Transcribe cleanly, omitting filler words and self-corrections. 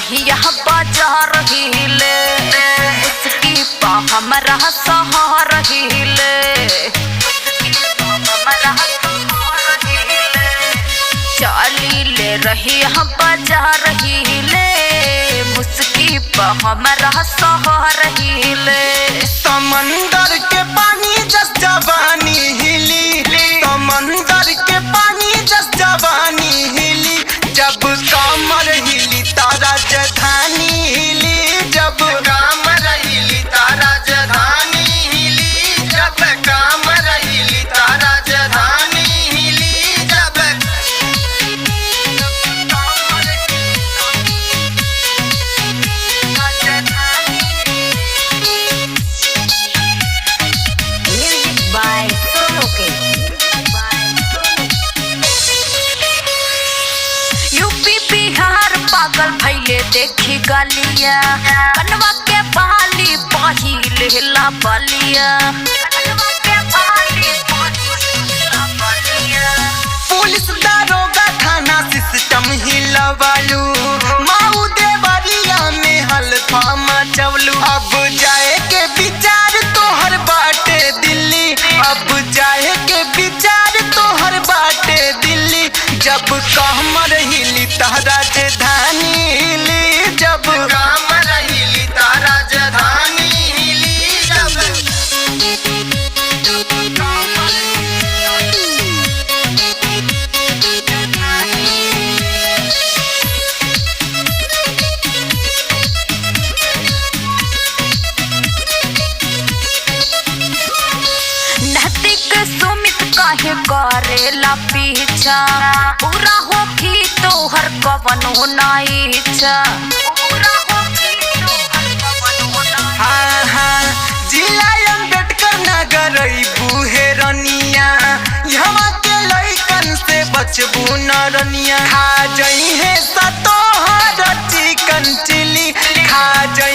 रही बाजार हिले उसकी पा हमरा सहार हिले चली ले रही बाजार हिले मुस्की पा हमरा सहार हिले समंदर के पानी जस जवानी हिली समंदर के पानी जस जवानी हिली जब कमर हिली तारा राजधानी हिली जब कमर हिली तारा राजधानी हिली जब कमर हिली तारा राजधानी हिली जब यूपी बिहार पागल भैले देखी गलिया कनवा के बाली पहिल ला बलिया पुलिस दारोगा थाना सिस्टम हिलवालू माऊ देवरिया में हल्फा मचवलू अब जाए के विचार तोहर बाटे दिल्ली अब जाए के विचार तोहर बाटे दिल्ली जब कमर हिली तारा राजधानी हिली जब कमर हिली तारा राजधानी हिली जब नैतिक सुमित काहे करेला पीछा पूरा होखी तोहर कवनो ना इच्छा हाँ हाँ जिला अम्बेडकर नगर बुहेरनिया यहाँ के लइकन से बचबू नरनिया खा जई है सतोहर चिकन चिली खा जई